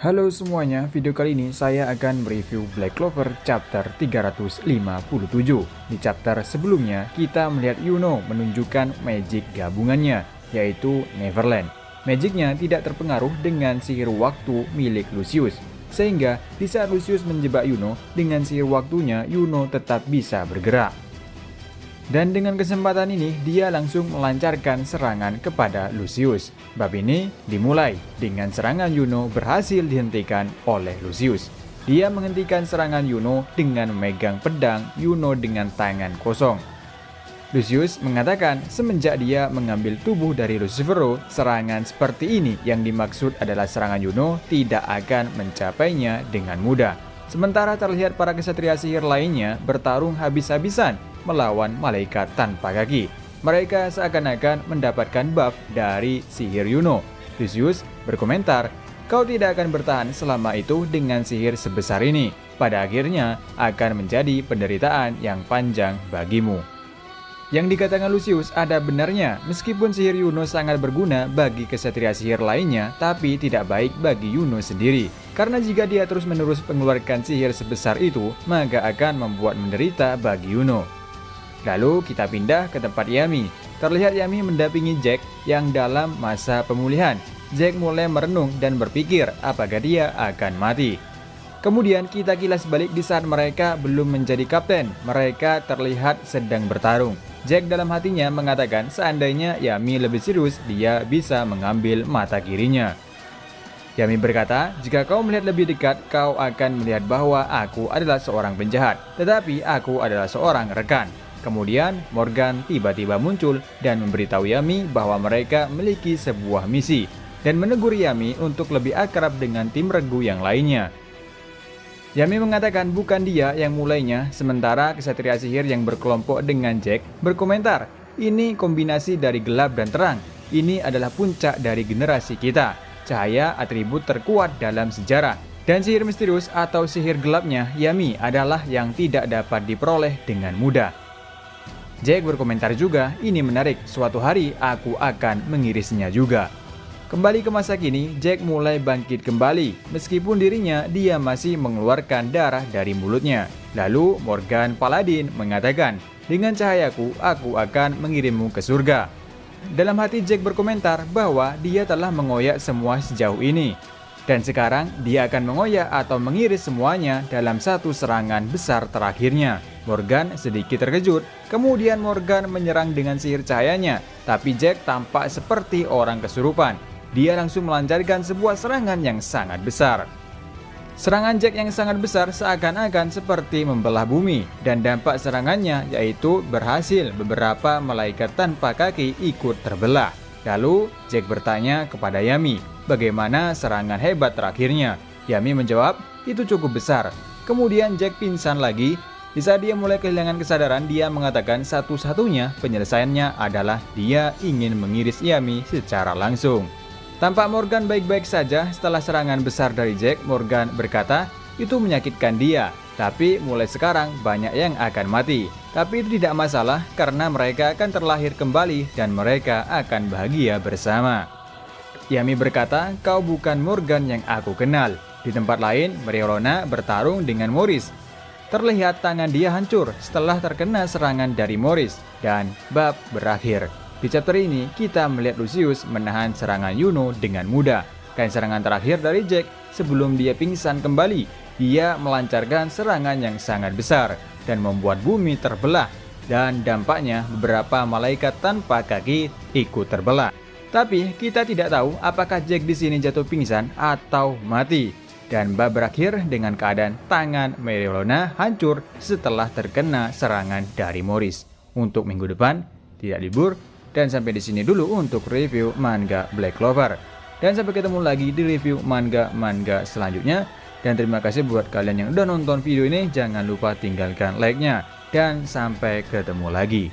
Halo semuanya, video kali ini saya akan mereview Black Clover chapter 357. Di chapter sebelumnya, kita melihat Yuno menunjukkan magic gabungannya, yaitu Neverland. Magicnya tidak terpengaruh dengan sihir waktu milik Lucius, sehingga di saat Lucius menjebak Yuno, dengan sihir waktunya Yuno tetap bisa bergerak. Dan dengan kesempatan ini, dia langsung melancarkan serangan kepada Lucius. Bab ini dimulai dengan serangan Yuno berhasil dihentikan oleh Lucius. Dia menghentikan serangan Yuno dengan memegang pedang Yuno dengan tangan kosong. Lucius mengatakan semenjak dia mengambil tubuh dari Lucifero, serangan seperti ini yang dimaksud adalah serangan Yuno tidak akan mencapainya dengan mudah. Sementara terlihat para kesatria sihir lainnya bertarung habis-habisan melawan malaikat tanpa kaki. Mereka seakan-akan mendapatkan buff dari sihir Yuno. Lucius berkomentar, "Kau tidak akan bertahan selama itu dengan sihir sebesar ini. Pada akhirnya akan menjadi penderitaan yang panjang bagimu." Yang dikatakan Lucius ada benarnya, meskipun sihir Yuno sangat berguna bagi kesatria sihir lainnya, tapi tidak baik bagi Yuno sendiri. Karena jika dia terus-menerus mengeluarkan sihir sebesar itu, maka akan membuat menderita bagi Yuno. Lalu kita pindah ke tempat Yami. Terlihat Yami mendampingi Jack yang dalam masa pemulihan. Jack mulai merenung dan berpikir apakah dia akan mati. Kemudian kita kilas balik di saat mereka belum menjadi kapten. Mereka terlihat sedang bertarung. Jack dalam hatinya mengatakan seandainya Yami lebih serius, dia bisa mengambil mata kirinya. Yami berkata, "Jika kau melihat lebih dekat, kau akan melihat bahwa aku adalah seorang penjahat, tetapi aku adalah seorang rekan." Kemudian Morgan tiba-tiba muncul dan memberitahu Yami bahwa mereka memiliki sebuah misi dan menegur Yami untuk lebih akrab dengan tim regu yang lainnya. Yami mengatakan bukan dia yang mulainya, sementara kesatria sihir yang berkelompok dengan Jack berkomentar, "Ini kombinasi dari gelap dan terang. Ini adalah puncak dari generasi kita. Cahaya atribut terkuat dalam sejarah. Dan sihir misterius atau sihir gelapnya Yami adalah yang tidak dapat diperoleh dengan mudah." Jack berkomentar juga, "Ini menarik, suatu hari aku akan mengirisnya juga." Kembali ke masa kini, Jack mulai bangkit kembali, meskipun dirinya dia masih mengeluarkan darah dari mulutnya. Lalu Morgan Paladin mengatakan, "Dengan cahayaku, aku akan mengirimmu ke surga." Dalam hati Jack berkomentar bahwa dia telah mengoyak semua sejauh ini. Dan sekarang dia akan mengoyak atau mengiris semuanya dalam satu serangan besar terakhirnya. Morgan sedikit terkejut, kemudian Morgan menyerang dengan sihir cahayanya, tapi Jack tampak seperti orang kesurupan. Dia langsung melancarkan sebuah serangan yang sangat besar. Serangan Jack yang sangat besar seakan-akan seperti membelah bumi, dan dampak serangannya yaitu berhasil beberapa malaikat tanpa kaki ikut terbelah. Lalu Jack bertanya kepada Yami, bagaimana serangan hebat terakhirnya? Yami menjawab, "Itu cukup besar." Kemudian Jack pingsan lagi. Di saat dia mulai kehilangan kesadaran, dia mengatakan satu-satunya penyelesaiannya adalah dia ingin mengiris Yami secara langsung. Tampak Morgan baik-baik saja setelah serangan besar dari Jack. Morgan berkata, "Itu menyakitkan dia, tapi mulai sekarang banyak yang akan mati. Tapi itu tidak masalah karena mereka akan terlahir kembali dan mereka akan bahagia bersama." Yami berkata, "Kau bukan Morgan yang aku kenal." Di tempat lain, Mereolona bertarung dengan Morris. Terlihat tangan dia hancur setelah terkena serangan dari Morris dan bab berakhir. Di chapter ini, kita melihat Lucius menahan serangan Yuno dengan mudah. Dan serangan terakhir dari Jack sebelum dia pingsan kembali, dia melancarkan serangan yang sangat besar dan membuat bumi terbelah. Dan dampaknya beberapa malaikat tanpa kaki ikut terbelah. Tapi kita tidak tahu apakah Jack di sini jatuh pingsan atau mati. Dan bab berakhir dengan keadaan tangan Mereolona hancur setelah terkena serangan dari Morris. Untuk minggu depan, tidak libur. Dan sampai di sini dulu untuk review manga Black Clover. Dan sampai ketemu lagi di review manga-manga selanjutnya. Dan terima kasih buat kalian yang udah nonton video ini. Jangan lupa tinggalkan like-nya. Dan sampai ketemu lagi.